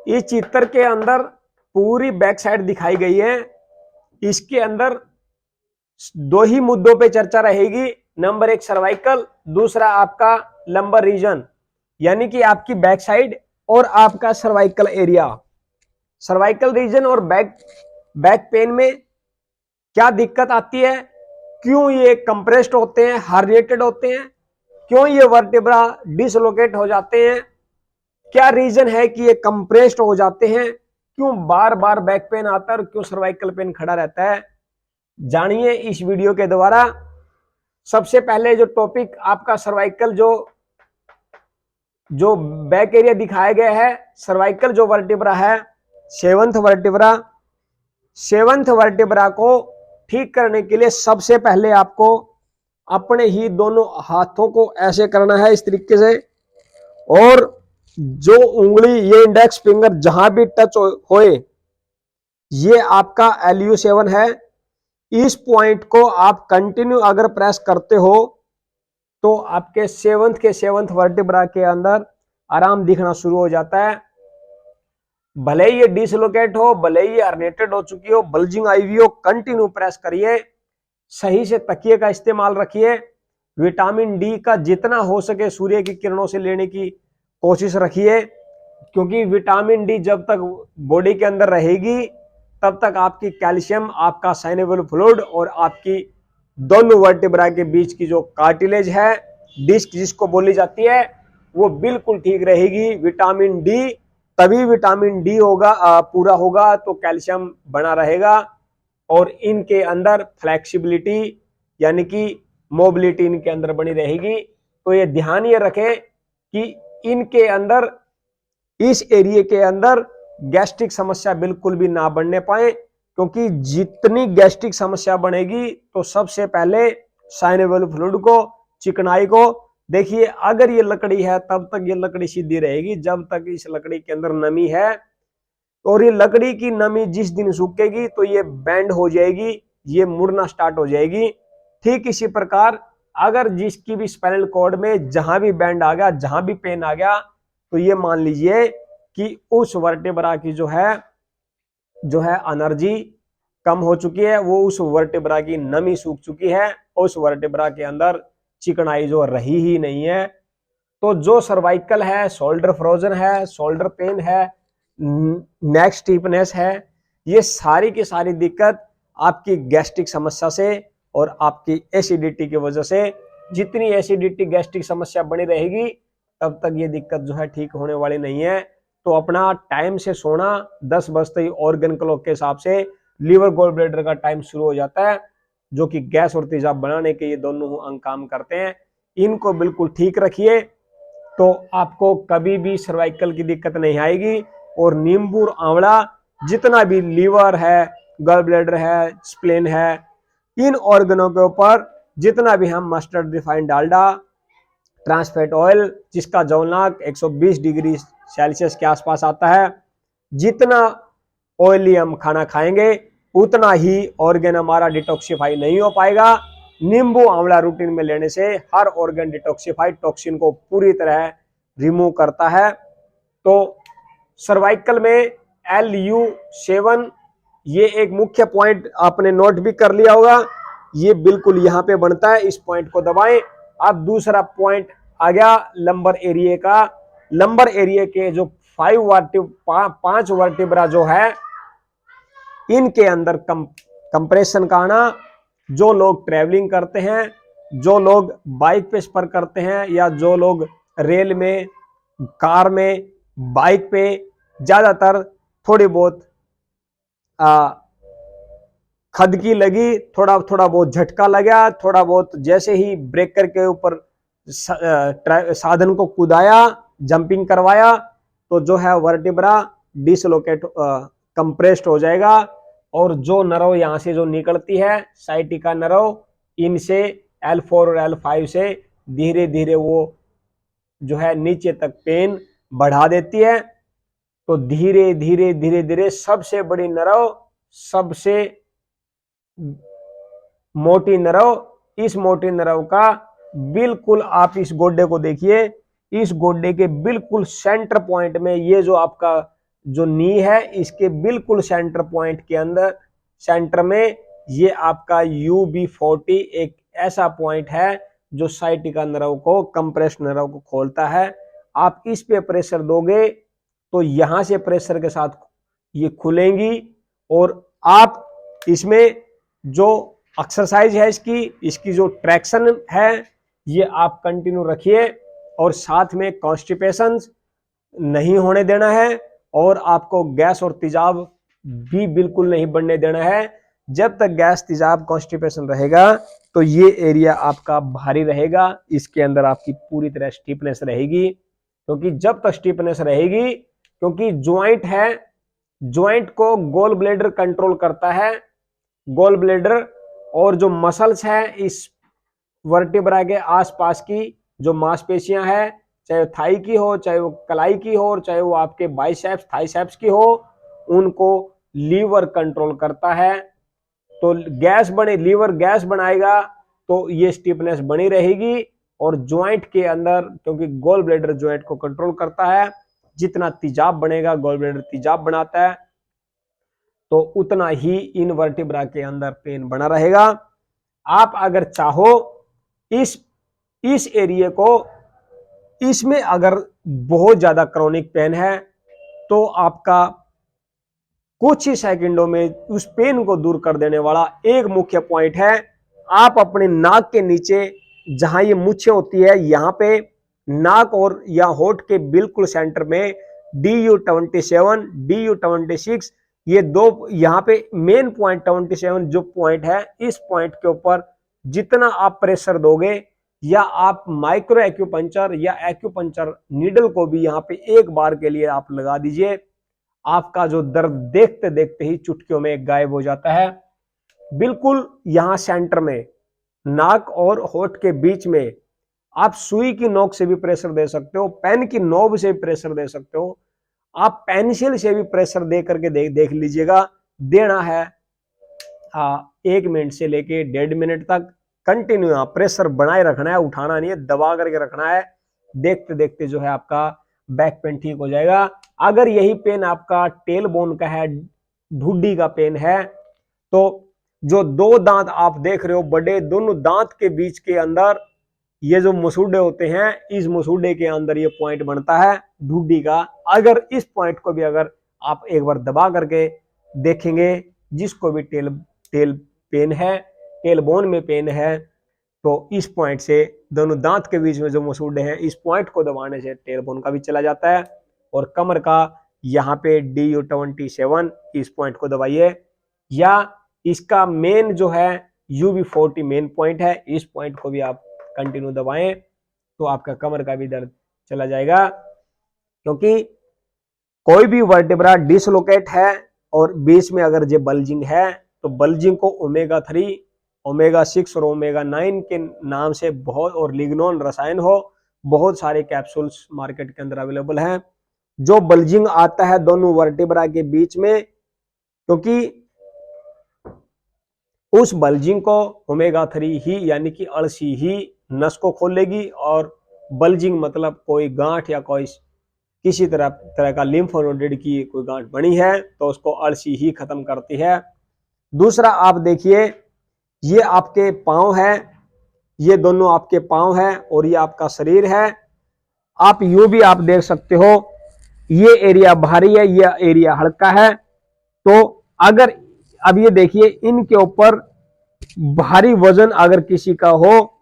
इस चित्र के अंदर पूरी बैक साइड दिखाई गई है। इसके अंदर दो ही मुद्दों पे चर्चा रहेगी। नंबर एक सर्वाइकल, दूसरा आपका लंबर रीजन, यानी कि आपकी बैक साइड और आपका सर्वाइकल एरिया। सर्वाइकल रीजन और बैक पेन में क्या दिक्कत आती है, क्यों ये कंप्रेस्ड होते हैं, हर्निएटेड होते हैं, क्यों ये वर्टेब्रा डिसलोकेट हो जाते हैं, क्या रीजन है कि ये कंप्रेस्ड हो जाते हैं, क्यों बार बार बैक पेन आता है और क्यों सर्वाइकल पेन खड़ा रहता है, जानिए इस वीडियो के द्वारा। सबसे पहले जो टॉपिक आपका सर्वाइकल जो बैक एरिया दिखाया गया है, सर्वाइकल जो वर्टेब्रा है, सेवंथ वर्टेब्रा को ठीक करने के लिए सबसे पहले आपको अपने ही दोनों हाथों को ऐसे करना है, इस तरीके से, और जो उंगली ये इंडेक्स फिंगर जहां भी टच होए, ये आपका LU7 है। इस पॉइंट को आप कंटिन्यू अगर प्रेस करते हो तो आपके सेवंथ वर्टेब्रा के अंदर आराम दिखना शुरू हो जाता है। भले ही ये डिसलोकेट हो, भले ही ये हर्निएटेड हो चुकी हो, बल्जिंग आई हुई हो, कंटिन्यू प्रेस करिए। सही से तकिए का इस्तेमाल रखिए। विटामिन डी का जितना हो सके सूर्य की किरणों से लेने की कोशिश रखिए, क्योंकि विटामिन डी जब तक बॉडी के अंदर रहेगी तब तक आपकी कैल्शियम, आपका साइनेबल फ्लूइड और आपकी दोनों वर्टेब्रा के बीच की जो कार्टिलेज है, डिस्क जिसको बोली जाती है, वो बिल्कुल ठीक रहेगी। विटामिन डी, तभी विटामिन डी होगा पूरा होगा तो कैल्शियम बना रहेगा और इनके अंदर फ्लेक्सिबिलिटी यानी कि मोबिलिटी इनके अंदर बनी रहेगी। तो ये ध्यान ये रखें कि इनके अंदर, इस एरिया के अंदर गैस्ट्रिक समस्या बिल्कुल भी ना बढ़ने पाए, क्योंकि जितनी गैस्ट्रिक समस्या बढ़ेगी तो सबसे पहले साइनेबल फ्लूइड को, चिकनाई को देखिए। अगर ये लकड़ी है तब तक ये लकड़ी सीधी रहेगी जब तक इस लकड़ी के अंदर नमी है, और ये लकड़ी की नमी जिस दिन सूखेगी तो ये बैंड हो जाएगी, ये मुड़ना स्टार्ट हो जाएगी। ठीक इसी प्रकार अगर जिसकी भी स्पाइनल कॉर्ड में जहां भी बैंड आ गया, जहां भी पेन आ गया, तो ये मान लीजिए कि उस वर्टेब्रा की जो है एनर्जी कम हो चुकी है, वो उस वर्टेब्रा की नमी सूख चुकी है, उस वर्टेब्रा के अंदर चिकनाई जो रही ही नहीं है। तो जो सर्वाइकल है, शोल्डर फ्रोजन है, शोल्डर पेन है, नेक स्टीफनेस है, ये सारी की सारी दिक्कत आपकी गैस्ट्रिक समस्या से और आपकी एसिडिटी की वजह से। जितनी एसिडिटी गैस्ट्रिक समस्या बनी रहेगी तब तक ये दिक्कत जो है ठीक होने वाली नहीं है। तो अपना टाइम से सोना, 10 बजते ही ऑर्गन क्लॉक के हिसाब से लीवर गॉल ब्लैडर का टाइम शुरू हो जाता है, जो कि गैस और तेजाब बनाने के ये दोनों अंग काम करते हैं। इनको बिल्कुल ठीक रखिए तो आपको कभी भी सर्वाइकल की दिक्कत नहीं आएगी। और नींबू और आंवला, जितना भी लीवर है, गॉल ब्लैडर है, स्प्लेन है, इन ऑर्गनों के ऊपर जितना भी हम mustard, refined Dalda, trans fat oil, जिसका जौलनाक 120 डिग्री सेल्सियस के आसपास आता है, जितना ऑयली हम खाना खाएंगे उतना ही ऑर्गन हमारा डिटॉक्सिफाई नहीं हो पाएगा। नींबू आंवला रूटीन में लेने से हर ऑर्गन डिटॉक्सिफाइड, टॉक्सिन को पूरी तरह रिमूव करता है। तो सर्वाइकल में LU7 ये एक मुख्य पॉइंट आपने नोट भी कर लिया होगा, ये बिल्कुल यहां पे बनता है, इस पॉइंट को दबाएं। अब दूसरा पॉइंट आ गया लंबर एरिया का। लंबर एरिया के जो 5 वर्टिब्रा जो है, इनके अंदर कंप्रेशन का आना। जो लोग ट्रैवलिंग करते हैं, जो लोग बाइक पे सफर करते हैं, या जो लोग रेल में, कार में, बाइक पे ज्यादातर थोड़ी बहुत खदकी लगी, थोड़ा बहुत झटका लगा, थोड़ा बहुत जैसे ही ब्रेकर के ऊपर साधन को कुदाया, जंपिंग करवाया, तो जो है वर्टिब्रा डिसलोकेट, कंप्रेस्ड हो जाएगा। और जो नर्व यहां से जो निकलती है, साइटिका नर्व, इनसे L4 और L5 से धीरे धीरे वो जो है नीचे तक पेन बढ़ा देती है। तो धीरे धीरे सबसे बड़ी नर्व, सबसे मोटी नर्व, इस मोटी नर्व का बिल्कुल आप इस गोड्डे को देखिए, इस गोड्डे के बिल्कुल सेंटर पॉइंट में ये जो आपका जो नी है इसके बिल्कुल सेंटर पॉइंट के अंदर, सेंटर में ये आपका UB40 एक ऐसा पॉइंट है जो साइटिका नर्व को, कंप्रेस नर्व को खोलता है। आप इस पे प्रेशर दोगे तो यहां से प्रेशर के साथ ये खुलेंगी और आप इसमें जो एक्सरसाइज है इसकी जो ट्रैक्शन है ये आप कंटिन्यू रखिए और साथ में कॉन्स्टिपेशन नहीं होने देना है और आपको गैस और तेजाब भी बिल्कुल नहीं बढ़ने देना है। जब तक गैस तेजाब कॉन्स्टिपेशन रहेगा तो ये एरिया आपका भारी रहेगा, इसके अंदर आपकी पूरी तरह स्टिफनेस रहेगी। क्योंकि जब तक स्टिफनेस रहेगी, क्योंकि ज्वाइंट है, ज्वाइंट को गॉल ब्लैडर कंट्रोल करता है, गॉल ब्लैडर और जो मसल्स है इस वर्टिब्रा के आसपास की जो मांसपेशियां हैं, चाहे वो थाई की हो, चाहे वो कलाई की हो, और चाहे वो आपके बाइसेप्स थाइसेप्स की हो, उनको लीवर कंट्रोल करता है। तो गैस बने, लीवर गैस बनाएगा तो ये स्टिफनेस बनी रहेगी और ज्वाइंट के अंदर, क्योंकि गॉल ब्लैडर ज्वाइंट को कंट्रोल करता है, जितना तेजाब बनेगा, गॉल ब्लैडर तेजाब बनाता है, तो उतना ही इन वर्टिब्रा के अंदर पेन बना रहेगा। आप अगर चाहो इस एरिया को, इसमें अगर बहुत ज्यादा क्रोनिक पेन है तो आपका कुछ ही सेकंडों में उस पेन को दूर कर देने वाला एक मुख्य पॉइंट है, आप अपने नाक के नीचे जहां ये मूछें होती है, यहां पे नाक और या होठ के बिल्कुल सेंटर में DU27, DU26, ये दो यहां पे मेन पॉइंट 27 जो पॉइंट है, इस पॉइंट के ऊपर जितना आप प्रेशर दोगे, या आप माइक्रो एक्यूपंचर या एक्यूपंचर नीडल को भी यहां पे एक बार के लिए आप लगा दीजिए, आपका जो दर्द देखते देखते ही चुटकियों में गायब हो जाता है। बिल्कुल यहां सेंटर में नाक और होठ के बीच में आप सुई की नोक से भी प्रेशर दे सकते हो, पेन की नोब से भी प्रेशर दे सकते हो, आप पेंसिल से भी प्रेशर दे करके देख लीजिएगा। देना है 1 मिनट से लेके 1.5 मिनट तक कंटिन्यू यहाँ प्रेशर बनाए रखना है, उठाना नहीं है, दबा करके रखना है। देखते देखते जो है आपका बैक पेन ठीक हो जाएगा। अगर यही पेन आपका टेल बोन का है, ढूडी का पेन है, तो जो दो दांत आप देख रहे हो बड़े, दोनों दांत के बीच के अंदर ये जो मसूड़े होते हैं, इस मसूड़े के अंदर ये पॉइंट बनता है ढूडी का। अगर इस पॉइंट को भी अगर आप एक बार दबा करके देखेंगे, जिसको भी टेल पेन है, टेल बोन में पेन है, तो इस पॉइंट से दोनों दांत के बीच में जो मसूड़े हैं, इस पॉइंट को दबाने से टेल बोन का भी चला जाता है। और कमर का यहाँ पे DU27 इस पॉइंट को दबाइए, या इसका मेन जो है UB40 मेन पॉइंट है, इस पॉइंट को भी आप कंटिन्यू दबाएं तो आपका कमर का भी दर्द चला जाएगा। क्योंकि कोई भी वर्टेब्रा डिसलोकेट है और बीच में अगर ये बल्जिंग है, तो बल्जिंग को ओमेगा-3, ओमेगा-6 और ओमेगा-9 के नाम से बहुत, और लिग्नोन रसायन हो, बहुत सारे कैप्सूल्स मार्केट के अंदर अवेलेबल हैं। जो बल्जिंग आता है दोनों वर्टेब्रा के बीच में, क्योंकि उस बल्जिंग को ओमेगा-3 ही यानी कि अड़सी ही नस को खोलेगी, और बल्जिंग मतलब कोई गांठ या कोई किसी तरह का लिम्फ नोड की कोई गांठ बनी है तो उसको अड़सी ही खत्म करती है। दूसरा आप देखिए, ये आपके पांव है, ये दोनों आपके पांव है और ये आपका शरीर है। आप यूं भी आप देख सकते हो, ये एरिया भारी है, ये एरिया हल्का है। तो अगर अब ये देखिए, इनके ऊपर भारी वजन अगर किसी का हो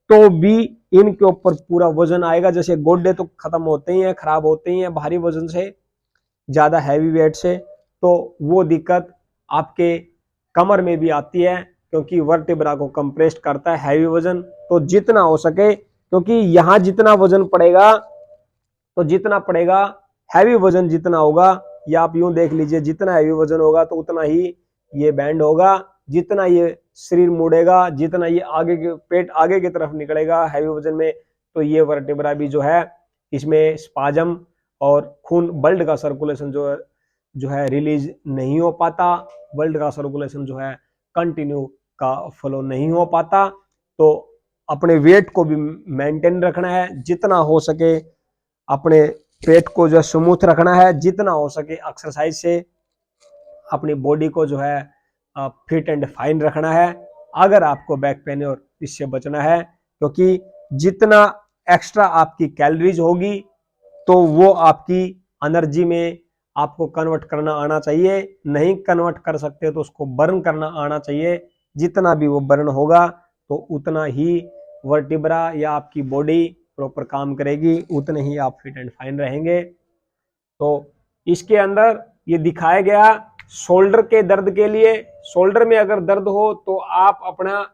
तो भी इनके ऊपर पूरा वजन आएगा। जैसे गोड्डे तो खत्म होते ही हैं, खराब होते ही हैं भारी वजन से, ज्यादा हैवी वेट से, तो वो दिक्कत आपके कमर में भी आती है, क्योंकि वर्टेब्रा को कंप्रेस्ड करता है हैवी वजन। तो जितना हो सके, क्योंकि यहां जितना वजन पड़ेगा, तो जितना पड़ेगा हैवी वजन जितना होगा, या आप यूं देख लीजिए, जितना हैवी वजन होगा तो उतना ही ये बैंड होगा, जितना ये शरीर मुड़ेगा, जितना ये आगे के पेट आगे की तरफ निकलेगा हैवी वजन में, तो ये वर्टेब्रा भी जो है इसमें स्पाजम और खून, ब्लड का सर्कुलेशन जो है रिलीज नहीं हो पाता, ब्लड का सर्कुलेशन जो है कंटिन्यू का फ्लो नहीं हो पाता। तो अपने वेट को भी मेंटेन रखना है, जितना हो सके अपने पेट को जो है स्मूथ रखना है, जितना हो सके एक्सरसाइज से अपनी बॉडी को जो है फिट एंड फाइन रखना है। अगर आपको बैक पेन और इससे बचना है, क्योंकि जितना एक्स्ट्रा आपकी कैलोरीज होगी तो वो आपकी एनर्जी में आपको कन्वर्ट करना आना चाहिए। नहीं कन्वर्ट कर सकते तो उसको बर्न करना आना चाहिए। जितना भी वो बर्न होगा तो उतना ही वर्टिब्रा या आपकी बॉडी प्रॉपर काम करेगी, उतने ही आप फिट एंड फाइन रहेंगे। तो इसके अंदर ये दिखाया गया शोल्डर के दर्द के लिए। शोल्डर में अगर दर्द हो तो आप अपना,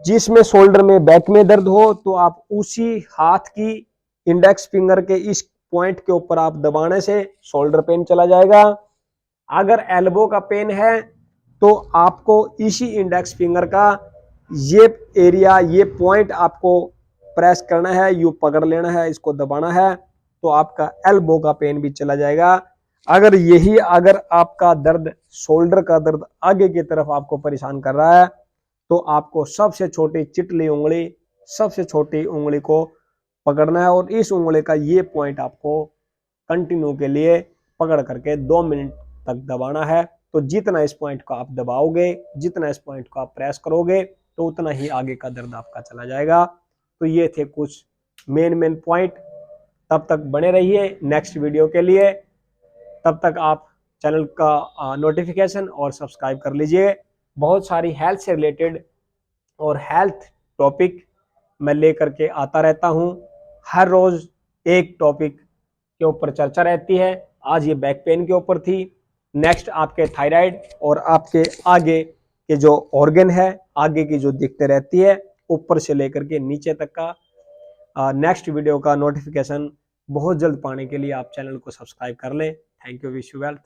जिसमें शोल्डर में बैक में दर्द हो तो आप उसी हाथ की इंडेक्स फिंगर के इस पॉइंट के ऊपर आप दबाने से शोल्डर पेन चला जाएगा। अगर एल्बो का पेन है तो आपको इसी इंडेक्स फिंगर का ये एरिया, ये पॉइंट आपको प्रेस करना है, यू पकड़ लेना है, इसको दबाना है, तो आपका एल्बो का पेन भी चला जाएगा। अगर आपका दर्द, शोल्डर का दर्द आगे की तरफ आपको परेशान कर रहा है तो आपको सबसे छोटी चिटली उंगली, सबसे छोटी उंगली को पकड़ना है और इस उंगली का ये पॉइंट आपको कंटिन्यू के लिए पकड़ करके 2 मिनट तक दबाना है। तो जितना इस पॉइंट को आप दबाओगे, जितना इस पॉइंट को आप प्रेस करोगे तो उतना ही आगे का दर्द आपका चला जाएगा। तो ये थे कुछ मेन पॉइंट। तब तक बने रहिए नेक्स्ट वीडियो के लिए। तब तक आप चैनल का नोटिफिकेशन और सब्सक्राइब कर लीजिए। बहुत सारी हेल्थ से रिलेटेड और हेल्थ टॉपिक मैं लेकर के आता रहता हूं। हर रोज एक टॉपिक के ऊपर चर्चा रहती है। आज ये बैक पेन के ऊपर थी, नेक्स्ट आपके थायराइड और आपके आगे के जो ऑर्गन है, आगे की जो दिक्कतें रहती है ऊपर से लेकर के नीचे तक का नेक्स्ट वीडियो का नोटिफिकेशन बहुत जल्द पाने के लिए आप चैनल को सब्सक्राइब कर लें। Thank you, wish you wealth.